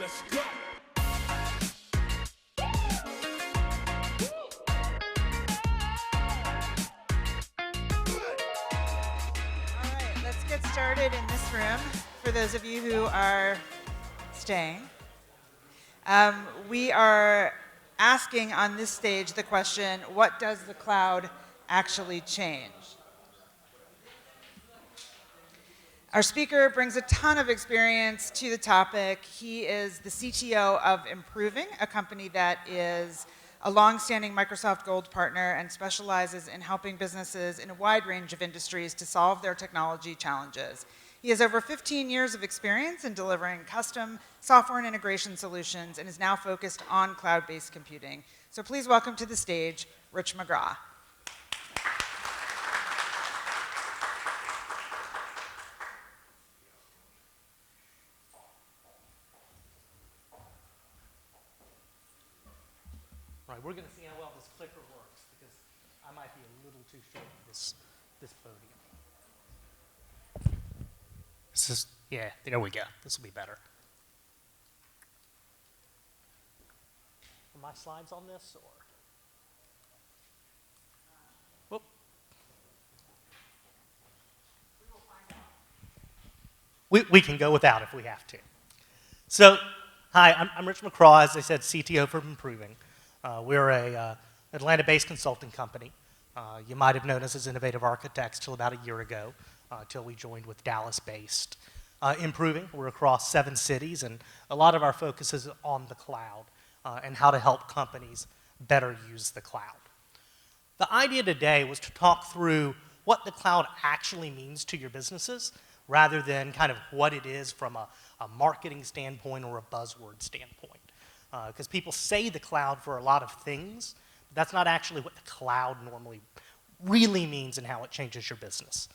Let's go. Let's get started in this room. For those of you who are staying, we are asking on this stage the question, what does the cloud actually change? Our speaker brings a ton of experience to the topic. He is the CTO of Improving, a company that is a long-standing Microsoft Gold partner and specializes in helping businesses in a wide range of industries to solve their technology challenges. He has over 15 years of experience in delivering custom software and integration solutions and is now focused on cloud-based computing. So please welcome to the stage, Rich McCraw. Right, we're going to see how well this clicker works because I might be a little too short for this podium. Yeah, there we go. This will be better. Are my slides on this or? Whoop. We can go without if we have to. So, hi, I'm Rich McCraw, as I said, CTO of Improving. We're a Atlanta-based consulting company. You might have known us as Innovative Architects till about a year ago, till we joined with Dallas-based Improving. We're across 7 cities, and a lot of our focus is on the cloud and how to help companies better use the cloud. The idea today was to talk through what the cloud actually means to your businesses, rather than kind of what it is from a marketing standpoint or a buzzword standpoint. Because people say the cloud for a lot of things, but that's not actually what the cloud normally really means and how it changes your business.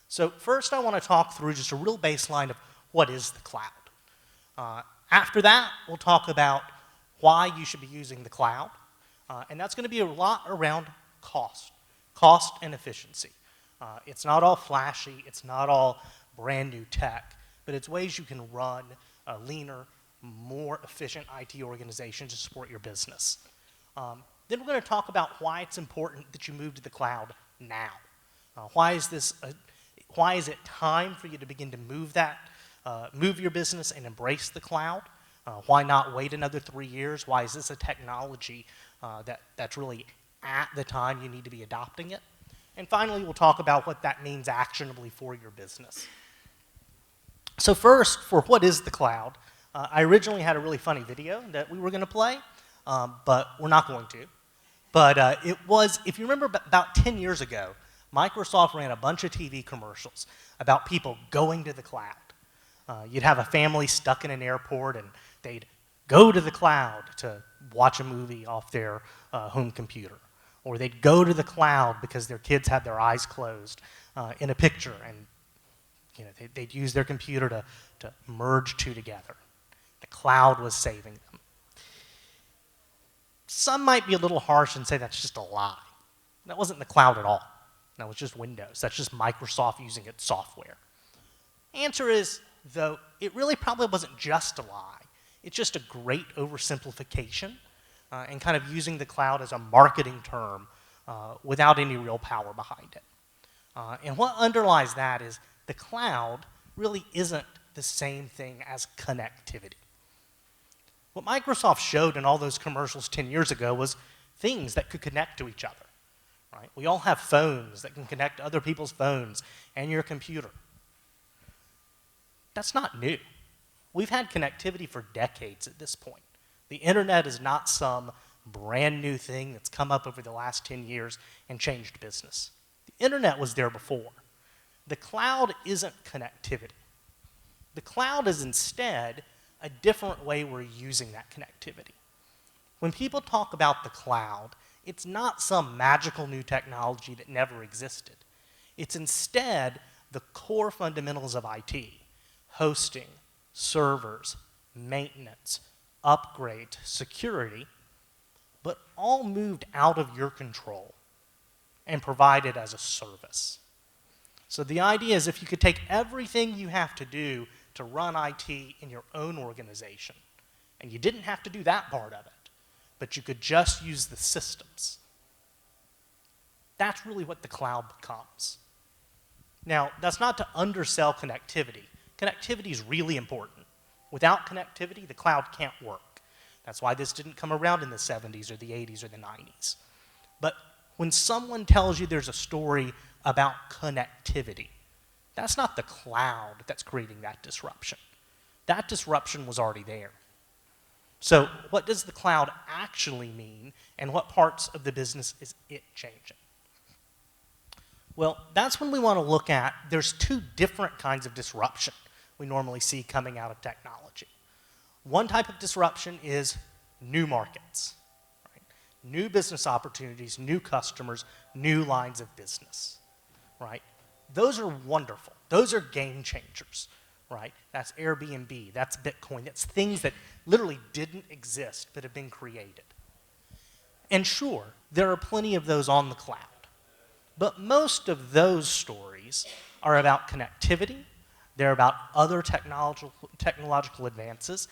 So first I want to talk through just a real baseline of what is the cloud. After that, we'll talk about why you should be using the cloud. And that's going to be a lot around cost and efficiency. It's not all flashy, it's not all brand new tech, but it's ways you can run a leaner, more efficient IT organization to support your business. Then we're going to talk about why it's important that you move to the cloud now. Why is it time for you to begin to move your business and embrace the cloud? Why not wait another 3 years? Why is this a technology that's really at the time you need to be adopting it? And finally, we'll talk about what that means actionably for your business. So first, for what is the cloud, I originally had a really funny video that we were going to play, but we're not going to. But it was, if you remember about 10 years ago, Microsoft ran a bunch of TV commercials about people going to the cloud. You'd have a family stuck in an airport and they'd go to the cloud to watch a movie off their home computer. Or they'd go to the cloud because their kids had their eyes closed in a picture, and they'd use their computer to merge two together. The cloud was saving them. Some might be a little harsh and say that's just a lie. That wasn't the cloud at all. That was just Windows. That's just Microsoft using its software. Answer is, though, it really probably wasn't just a lie. It's just a great oversimplification and kind of using the cloud as a marketing term without any real power behind it. And what underlies that is the cloud really isn't the same thing as connectivity. What Microsoft showed in all those commercials 10 years ago was things that could connect to each other. Right? We all have phones that can connect to other people's phones and your computer. That's not new. We've had connectivity for decades at this point. The internet is not some brand new thing that's come up over the last 10 years and changed business. The internet was there before. The cloud isn't connectivity. The cloud is instead a different way we're using that connectivity. When people talk about the cloud, it's not some magical new technology that never existed. It's instead the core fundamentals of IT: hosting, servers, maintenance, upgrade, security, but all moved out of your control and provided as a service. So the idea is if you could take everything you have to do to run IT in your own organization And you didn't have to do that part of it, but you could just use the systems. That's really what the cloud becomes. Now, that's not to undersell connectivity. Connectivity is really important. Without connectivity, the cloud can't work. That's why this didn't come around in the 70s or the 80s or the 90s. But when someone tells you there's a story about connectivity, that's not the cloud that's creating that disruption. That disruption was already there. So what does the cloud actually mean, and what parts of the business is it changing? Well, that's when we want to look at, there's two different kinds of disruption we normally see coming out of technology. One type of disruption is new markets, right? New business opportunities, new customers, new lines of business, right? Those are wonderful. Those are game changers, right? That's Airbnb, that's Bitcoin, that's things that literally didn't exist but have been created. And sure, there are plenty of those on the cloud. But most of those stories are about connectivity, they're about other technological advances,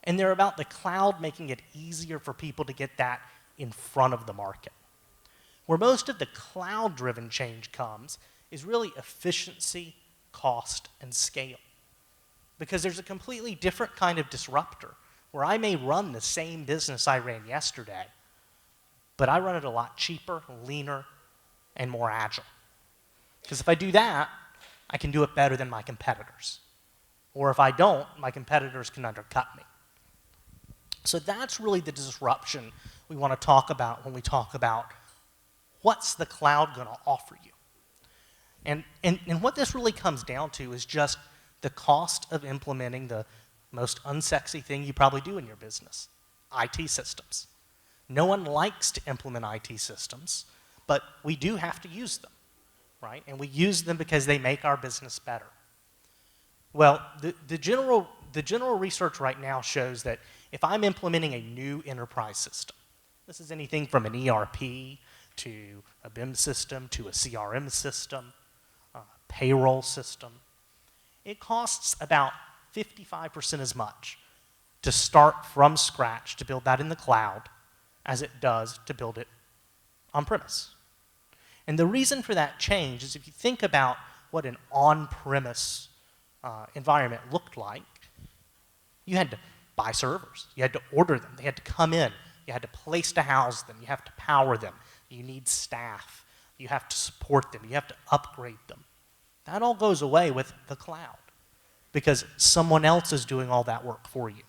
and they're about the cloud making it easier for people to get that in front of the market. Where most of the cloud-driven change comes is really efficiency, cost, and scale. Because there's a completely different kind of disruptor where I may run the same business I ran yesterday, but I run it a lot cheaper, leaner, and more agile. Because if I do that, I can do it better than my competitors. Or if I don't, my competitors can undercut me. So that's really the disruption we want to talk about when we talk about what's the cloud going to offer you. And what this really comes down to is just the cost of implementing the most unsexy thing you probably do in your business, IT systems. No one likes to implement IT systems, but we do have to use them, right? And we use them because they make our business better. Well, the general research right now shows that if I'm implementing a new enterprise system, this is anything from an ERP to a BIM system to a CRM system, a payroll system, it costs about 55% as much to start from scratch to build that in the cloud as it does to build it on-premise. And the reason for that change is if you think about what an on-premise environment looked like, you had to buy servers, you had to order them, they had to come in, you had to place to house them, you have to power them, you need staff, you have to support them, you have to upgrade them. That all goes away with the cloud because someone else is doing all that work for you.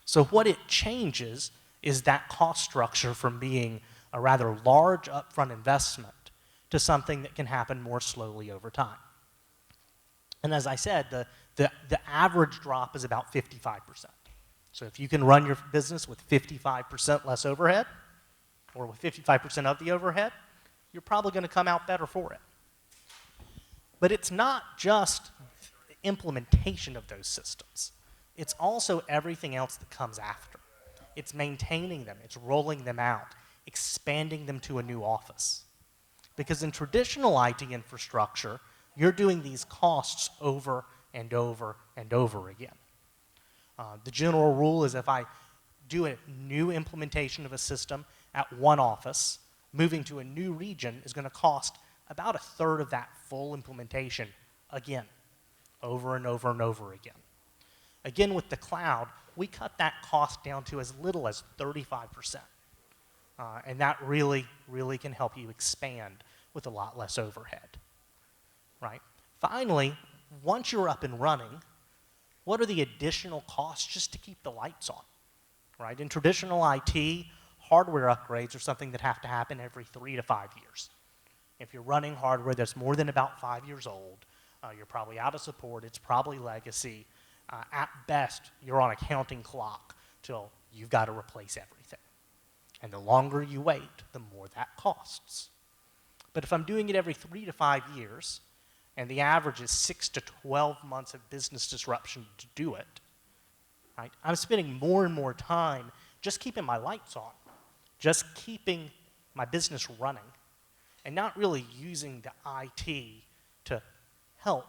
So what it changes is that cost structure from being a rather large upfront investment to something that can happen more slowly over time. And as I said, the average drop is about 55%. So if you can run your business with 55% less overhead, or with 55% of the overhead, you're probably going to come out better for it. But it's not just the implementation of those systems. It's also everything else that comes after. It's maintaining them, it's rolling them out, expanding them to a new office. Because in traditional IT infrastructure, you're doing these costs over and over and over again. The general rule is if I do a new implementation of a system at one office, moving to a new region is going to cost about a third of that full implementation again, over and over and over again. Again, with the cloud, we cut that cost down to as little as 35%. And that really, really can help you expand with a lot less overhead, right? Finally, once you're up and running, what are the additional costs just to keep the lights on, right? In traditional IT, hardware upgrades are something that have to happen every 3 to 5 years. If you're running hardware that's more than about 5 years old, you're probably out of support, it's probably legacy. At best, you're on a counting clock till you've got to replace everything. And the longer you wait, the more that costs. But if I'm doing it every 3 to 5 years, and the average is 6 to 12 months of business disruption to do it, right? I'm spending more and more time just keeping my lights on, just keeping my business running, and not really using the IT to help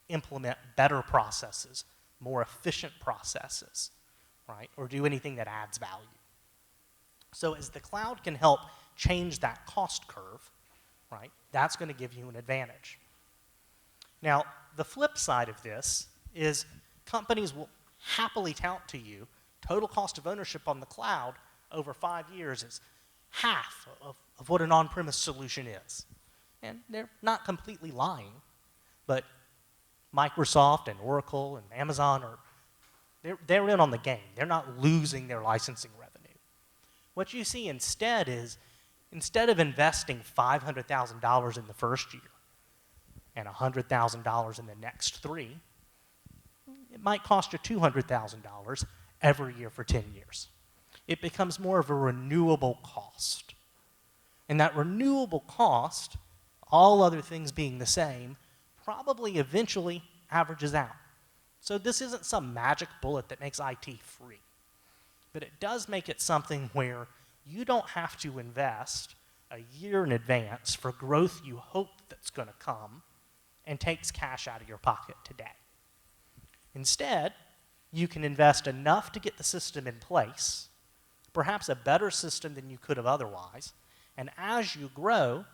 implement better processes, more efficient processes, right? Or do anything that adds value. So as the cloud can help change that cost curve, right, that's going to give you an advantage. Now, the flip side of this is companies will happily tout to you total cost of ownership on the cloud over 5 years is half of what an on-premise solution is. And they're not completely lying, but Microsoft and Oracle and Amazon they're in on the game. They're not losing their licensing revenue. What you see instead is, instead of investing $500,000 in the first year and $100,000 in the next 3, it might cost you $200,000 every year for 10 years. It becomes more of a renewable cost. And that renewable cost, all other things being the same, probably eventually averages out. So this isn't some magic bullet that makes IT free. But it does make it something where you don't have to invest a year in advance for growth you hope that's going to come and takes cash out of your pocket today. Instead, you can invest enough to get the system in place, perhaps a better system than you could have otherwise, and as you grow,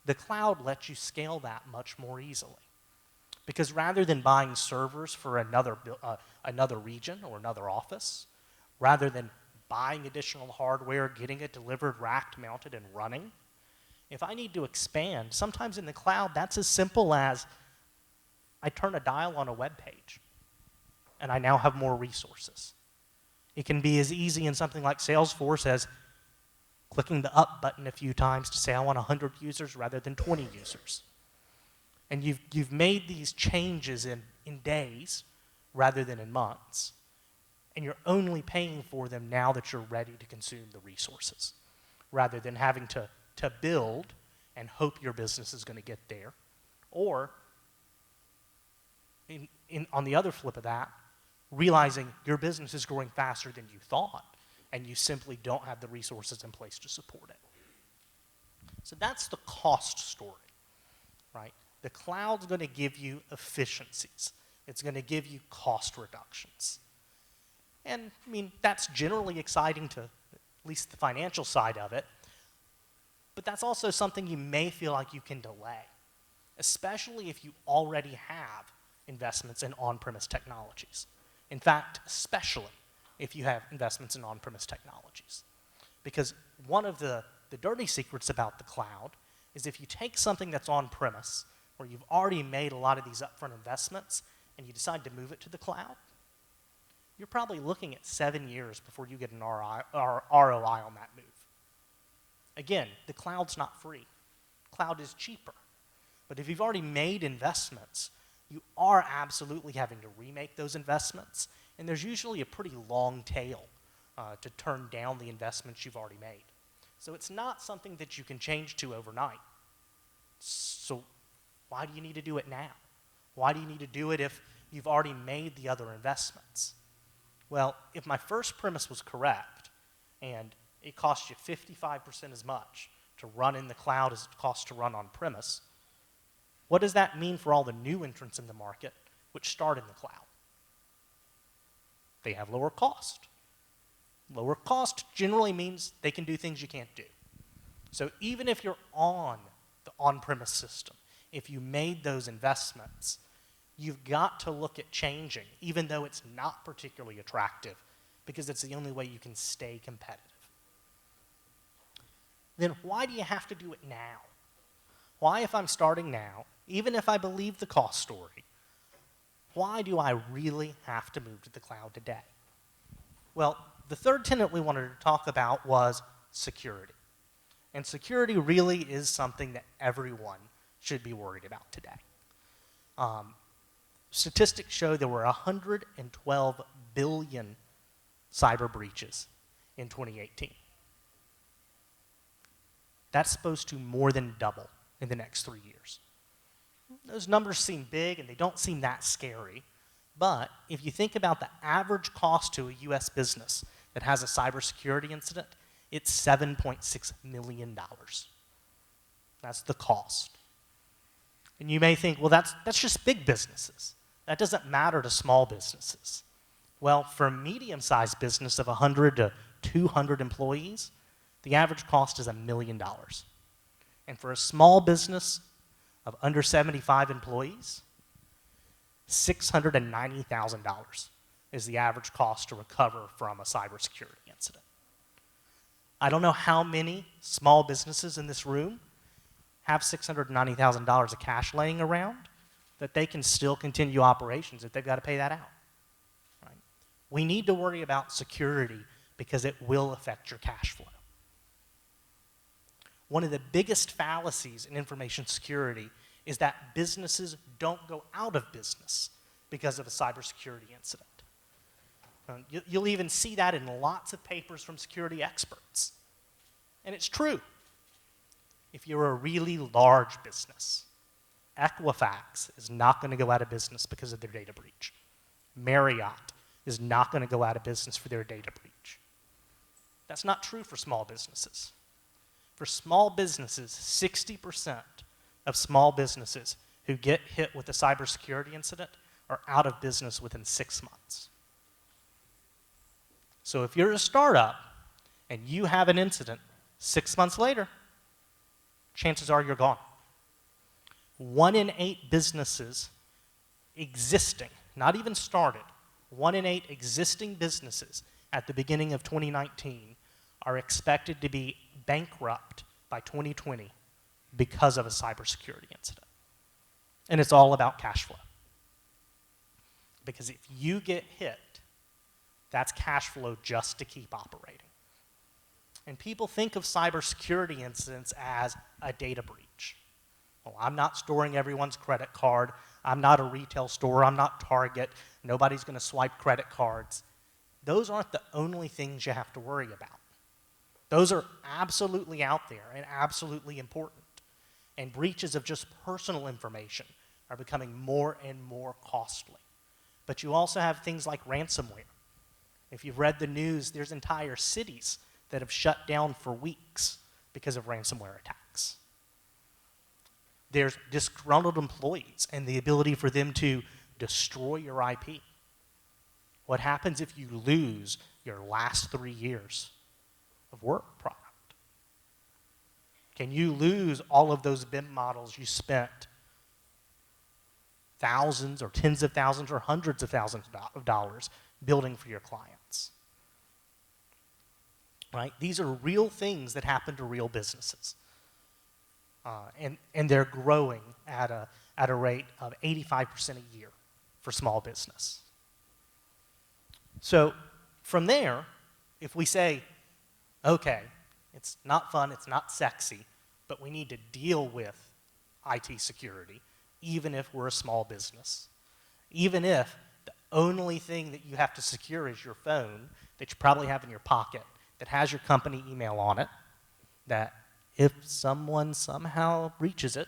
the cloud lets you scale that much more easily. Because rather than buying servers for another region or another office, rather than buying additional hardware, getting it delivered, racked, mounted, and running, if I need to expand, sometimes in the cloud, that's as simple as I turn a dial on a web page, and I now have more resources. It can be as easy in something like Salesforce as clicking the up button a few times to say I want 100 users rather than 20 users. And you've made these changes in days rather than in months. And you're only paying for them now that you're ready to consume the resources, rather than having to build and hope your business is going to get there. Or, on the other flip of that, realizing your business is growing faster than you thought, and you simply don't have the resources in place to support it. So that's the cost story, right? The cloud's going to give you efficiencies. It's going to give you cost reductions. And, I mean, that's generally exciting to at least the financial side of it, but that's also something you may feel like you can delay, especially if you already have investments in on-premise technologies. In fact, especially if you have investments in on-premise technologies. Because one of the dirty secrets about the cloud is if you take something that's on-premise, where you've already made a lot of these upfront investments, and you decide to move it to the cloud, you're probably looking at 7 years before you get an ROI on that move. Again, the cloud's not free. Cloud is cheaper. But if you've already made investments, you are absolutely having to remake those investments, and there's usually a pretty long tail to turn down the investments you've already made. So it's not something that you can change to overnight. So why do you need to do it now? Why do you need to do it if you've already made the other investments? Well, if my first premise was correct, and it costs you 55% as much to run in the cloud as it costs to run on premise, what does that mean for all the new entrants in the market which start in the cloud? They have lower cost. Lower cost generally means they can do things you can't do. So even if you're on the on-premise system, if you made those investments, you've got to look at changing, even though it's not particularly attractive, because it's the only way you can stay competitive. Then why do you have to do it now? Why, if I'm starting now, even if I believe the cost story, why do I really have to move to the cloud today? Well, the third tenet we wanted to talk about was security. And security really is something that everyone should be worried about today. Statistics show there were 112 billion cyber breaches in 2018. That's supposed to more than double in the next 3 years. Those numbers seem big and they don't seem that scary, but if you think about the average cost to a US business that has a cybersecurity incident, it's $7.6 million. That's the cost. And you may think, well, that's just big businesses. That doesn't matter to small businesses. Well, for a medium-sized business of 100 to 200 employees, the average cost is $1 million. And for a small business of under 75 employees, $690,000 is the average cost to recover from a cybersecurity incident. I don't know how many small businesses in this room have $690,000 of cash laying around that they can still continue operations if they've got to pay that out. Right? We need to worry about security because it will affect your cash flow. One of the biggest fallacies in information security is that businesses don't go out of business because of a cybersecurity incident. You'll even see that in lots of papers from security experts. And it's true. If you're a really large business, Equifax is not going to go out of business because of their data breach. Marriott is not going to go out of business for their data breach. That's not true for small businesses. For small businesses, 60% of small businesses who get hit with a cybersecurity incident are out of business within 6 months. So if you're a startup and you have an incident 6 months later, chances are you're gone. 1 in 8 businesses existing, not even started, 1 in 8 existing businesses at the beginning of 2019 are expected to be bankrupt by 2020 because of a cybersecurity incident. And it's all about cash flow. Because if you get hit, that's cash flow just to keep operating. And people think of cybersecurity incidents as a data breach. Well, I'm not storing everyone's credit card. I'm not a retail store. I'm not Target. Nobody's going to swipe credit cards. Those aren't the only things you have to worry about. Those are absolutely out there and absolutely important. And breaches of just personal information are becoming more and more costly. But you also have things like ransomware. If you've read the news, there's entire cities that have shut down for weeks because of ransomware attacks. There's disgruntled employees and the ability for them to destroy your IP. What happens if you lose your last 3 years of work product? Can you lose all of those BIM models you spent thousands or tens of thousands or hundreds of thousands of dollars building for your clients? Right? These are real things that happen to real businesses. And they're growing at a rate of 85% a year for small business. So from there, if we say, okay, it's not fun, it's not sexy, but we need to deal with IT security, even if we're a small business. Even if the only thing that you have to secure is your phone that you probably have in your pocket that has your company email on it, that if someone somehow breaches it,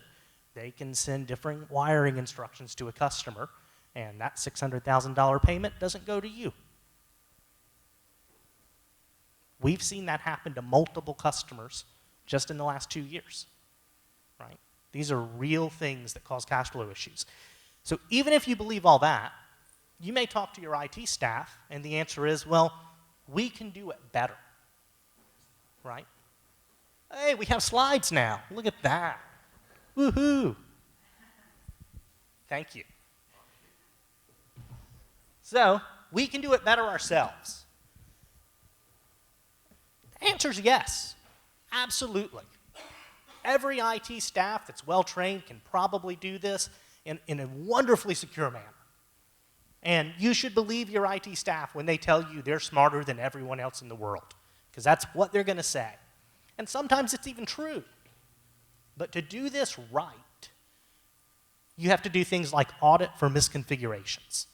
they can send different wiring instructions to a customer, and that $600,000 payment doesn't go to you. We've seen that happen to multiple customers just in the last 2 years, right? These are real things that cause cash flow issues. So even if you believe all that, you may talk to your IT staff, and the answer is, well, we can do it better, right? Hey, we have slides now. Look at that. Woohoo. Thank you. So we can do it better ourselves. The answer is yes, absolutely. Every IT staff that's well-trained can probably do this in a wonderfully secure manner. And you should believe your IT staff when they tell you they're smarter than everyone else in the world, because that's what they're going to say. And sometimes it's even true. But to do this right, you have to do things like audit for misconfigurations,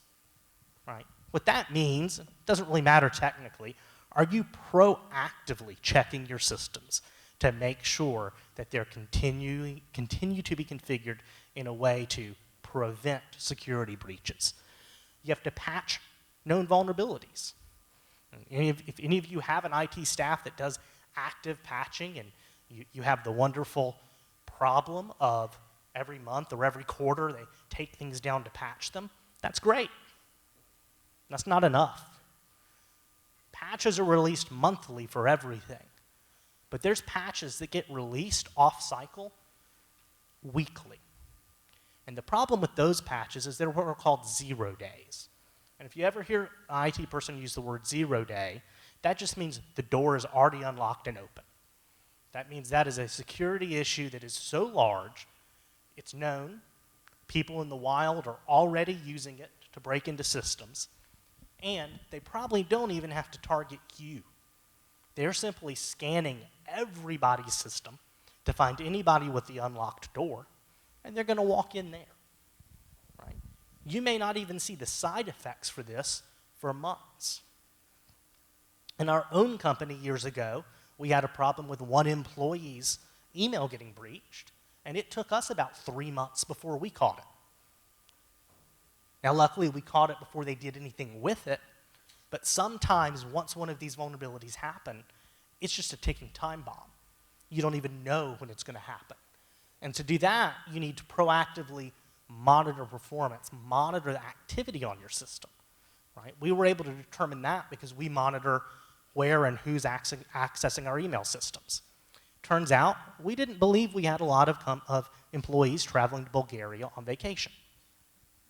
right? What that means, it doesn't really matter technically, are you proactively checking your systems to make sure that they're continue to be configured in a way to prevent security breaches? You have to patch known vulnerabilities. If any of you have an IT staff that does active patching and you have the wonderful problem of every month or every quarter they take things down to patch them, that's great. That's not enough. Patches are released monthly for everything, but there's patches that get released off-cycle weekly. And the problem with those patches is they're what are called 0 days. And if you ever hear an IT person use the word 0 day, that just means the door is already unlocked and open. That means that is a security issue that is so large, it's known, people in the wild are already using it to break into systems, and they probably don't even have to target you. They're simply scanning everybody's system to find anybody with the unlocked door, and they're going to walk in there. Right? You may not even see the side effects for this for months. In our own company years ago, we had a problem with one employee's email getting breached, and it took us about 3 months before we caught it. Now, luckily, we caught it before they did anything with it, but sometimes once one of these vulnerabilities happen, it's just a ticking time bomb. You don't even know when it's going to happen. And to do that, you need to proactively monitor performance, monitor the activity on your system. Right? We were able to determine that because we monitor where and who's accessing our email systems. Turns out, we didn't believe we had a lot of employees traveling to Bulgaria on vacation.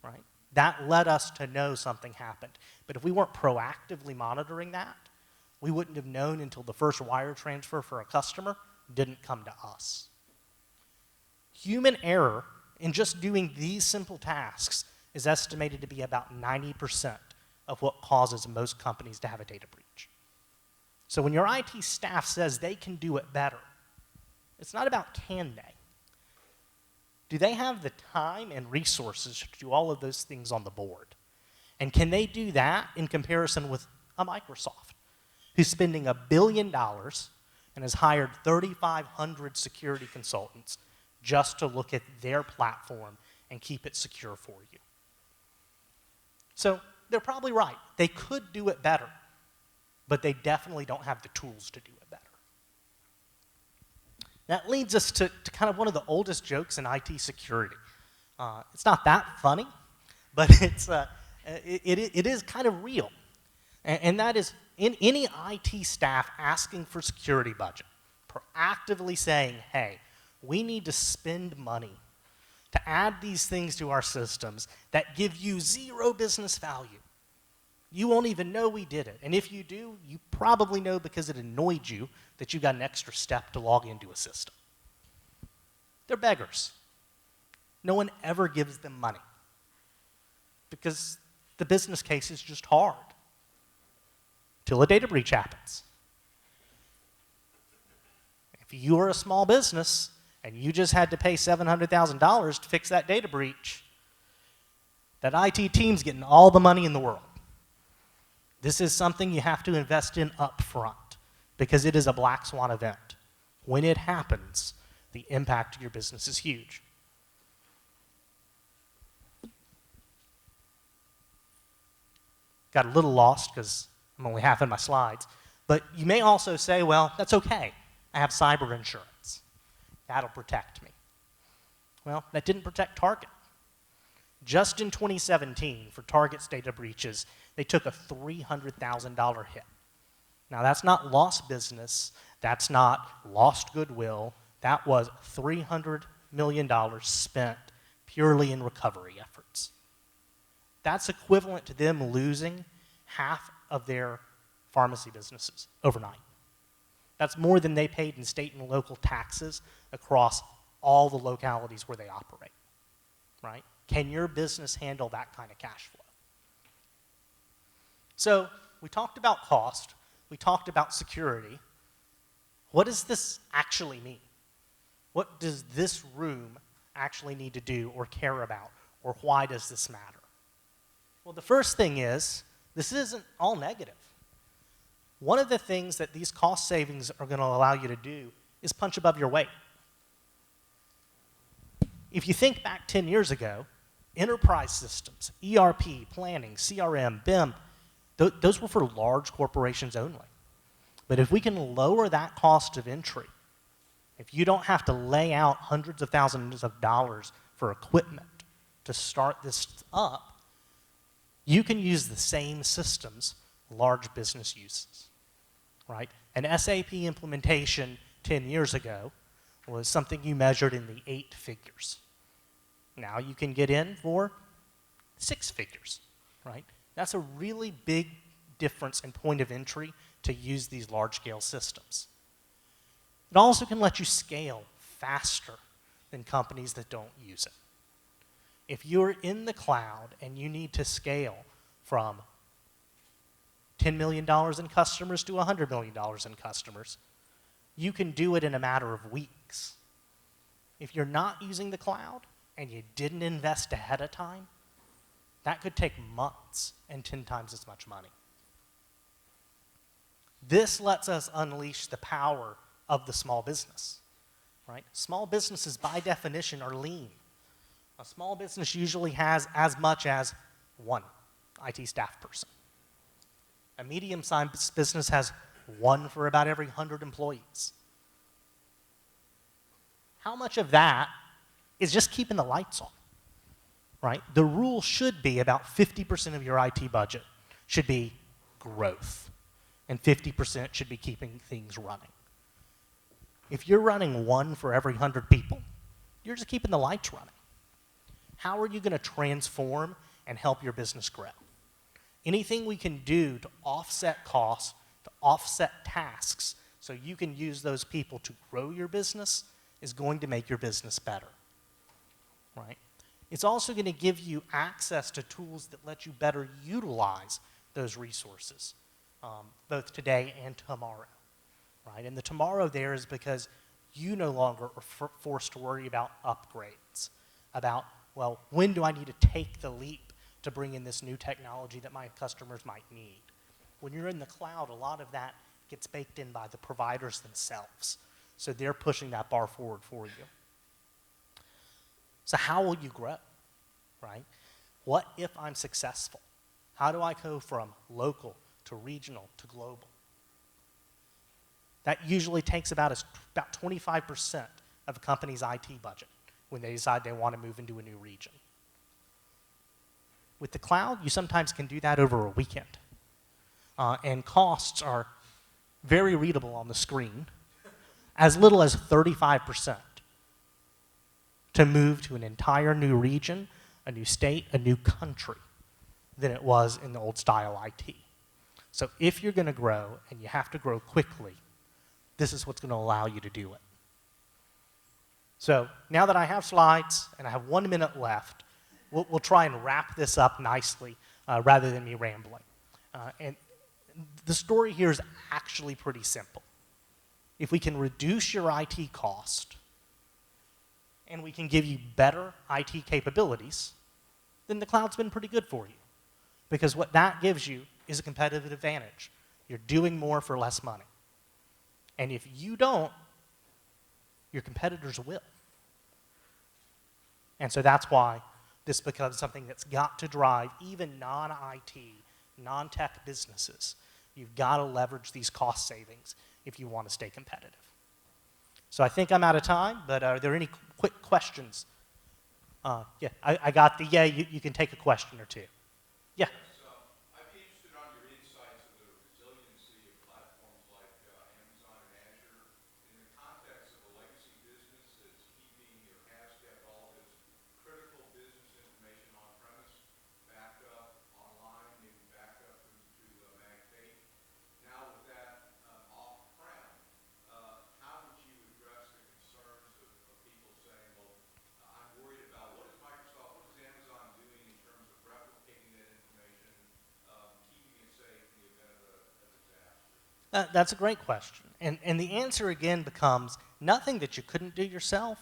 Right? That led us to know something happened. But if we weren't proactively monitoring that, we wouldn't have known until the first wire transfer for a customer didn't come to us. Human error in just doing these simple tasks is estimated to be about 90% of what causes most companies to have a data breach. So when your IT staff says they can do it better, it's not about can they. Do they have the time and resources to do all of those things on the board? And can they do that in comparison with a Microsoft, who's spending $1 billion and has hired 3,500 security consultants just to look at their platform and keep it secure for you? So they're probably right. They could do it better, but they definitely don't have the tools to do it better. That leads us to kind of one of the oldest jokes in IT security. It's not that funny, but it is kind of real. And that is in any IT staff asking for security budget, proactively saying, hey, we need to spend money to add these things to our systems that give you zero business value. You won't even know we did it. And if you do, you probably know because it annoyed you that you got an extra step to log into a system. They're beggars. No one ever gives them money because the business case is just hard till a data breach happens. If you are a small business and you just had to pay $700,000 to fix that data breach, that IT team's getting all the money in the world. This is something you have to invest in up front because it is a black swan event. When it happens, the impact to your business is huge. Got a little lost because I'm only half in my slides, but you may also say, well, that's okay. I have cyber insurance. That'll protect me. Well, that didn't protect Target. Just in 2017, for Target's data breaches, they took a $300,000 hit. Now, that's not lost business. That's not lost goodwill. That was $300 million spent purely in recovery efforts. That's equivalent to them losing half of their pharmacy businesses overnight. That's more than they paid in state and local taxes across all the localities where they operate, right? Can your business handle that kind of cash flow? So we talked about cost. We talked about security. What does this actually mean? What does this room actually need to do or care about, or why does this matter? Well, the first thing is, this isn't all negative. One of the things that these cost savings are going to allow you to do is punch above your weight. If you think back 10 years ago, enterprise systems, ERP, planning, CRM, BIM, those were for large corporations only. But if we can lower that cost of entry, if you don't have to lay out hundreds of thousands of dollars for equipment to start this up, You can use the same systems large business uses, right? An SAP implementation 10 years ago was something you measured in the 8 figures. Now you can get in for 6 figures, right? That's a really big difference in point of entry to use these large-scale systems. It also can let you scale faster than companies that don't use it. If you're in the cloud and you need to scale from $10 million in customers to $100 million in customers, you can do it in a matter of weeks. If you're not using the cloud and you didn't invest ahead of time, that could take months and 10 times as much money. This lets us unleash the power of the small business, right? Small businesses, by definition, are lean. A small business usually has as much as 1 IT staff person. A medium-sized business has 1 for about every 100 employees. How much of that is just keeping the lights on, right? The rule should be about 50% of your IT budget should be growth, and 50% should be keeping things running. If you're running 1 for every 100 people, you're just keeping the lights running. How are you going to transform and help your business grow? Anything we can do to offset costs, to offset tasks, so you can use those people to grow your business is going to make your business better, right? It's also going to give you access to tools that let you better utilize those resources, both today and tomorrow, right? And the tomorrow there is because you no longer are forced to worry about upgrades, about, well, when do I need to take the leap to bring in this new technology that my customers might need? When you're in the cloud, a lot of that gets baked in by the providers themselves. So they're pushing that bar forward for you. So how will you grow, right? What if I'm successful? How do I go from local to regional to global? That usually takes about 25% of a company's IT budget when they decide they want to move into a new region. With the cloud, you sometimes can do that over a weekend. And costs are very readable on the screen, as little as 35% to move to an entire new region, a new state, a new country than it was in the old style IT. So if you're going to grow and you have to grow quickly, this is what's going to allow you to do it. So now that I have slides and I have 1 minute left, we'll try and wrap this up nicely rather than me rambling. And the story here is actually pretty simple. If we can reduce your IT cost and we can give you better IT capabilities, then the cloud's been pretty good for you. Because what that gives you is a competitive advantage. You're doing more for less money. And if you don't, your competitors will. And so that's why this becomes something that's got to drive even non-IT, non-tech businesses. You've got to leverage these cost savings if you want to stay competitive. So I think I'm out of time, but are there any quick questions? Yeah, I got the, yeah, you can take a question or two. Yeah. I'd be interested on your insights of the resiliency of platforms like Amazon and Azure in the context of a legacy business that's keeping or has kept all of its critical business information on-premise, backed up online, maybe backed up to MagTape. Now with that off-prem, how would you address the concerns of people saying, well, I'm worried about what is Microsoft, what is Amazon doing in terms of replicating that information, keeping it safe in the event of a disaster? That's a great question. And the answer again becomes nothing that you couldn't do yourself,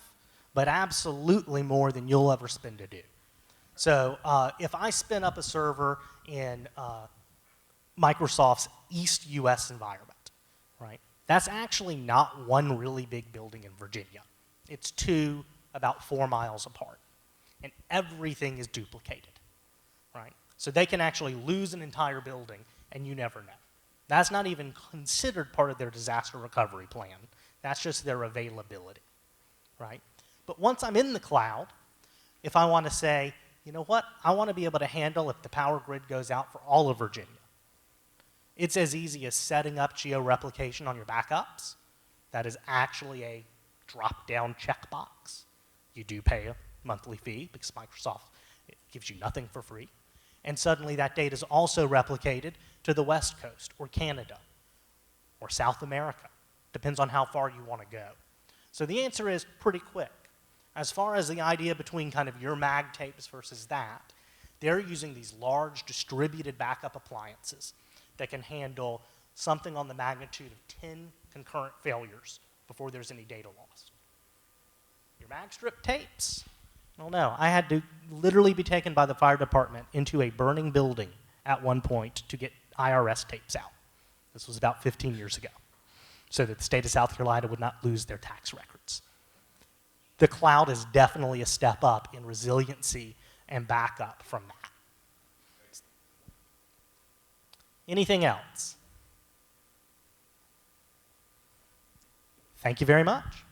but absolutely more than you'll ever spend to do. So if I spin up a server in Microsoft's East US environment, right, that's actually not one really big building in Virginia. It's 2 about 4 miles apart. And everything is duplicated, right? So they can actually lose an entire building and you never know. That's not even considered part of their disaster recovery plan. That's just their availability, right? But once I'm in the cloud, if I want to say, you know what? I want to be able to handle if the power grid goes out for all of Virginia. It's as easy as setting up geo-replication on your backups. That is actually a drop-down checkbox. You do pay a monthly fee because Microsoft gives you nothing for free. And suddenly that data is also replicated to the West Coast or Canada or South America. Depends on how far you want to go. So the answer is pretty quick. As far as the idea between kind of your mag tapes versus that, they're using these large distributed backup appliances that can handle something on the magnitude of 10 concurrent failures before there's any data loss. Your mag strip tapes, I don't know. I had to literally be taken by the fire department into a burning building at one point to get IRS tapes out. This was about 15 years ago, so that the state of South Carolina would not lose their tax records. The cloud is definitely a step up in resiliency and backup from that. Anything else? Thank you very much.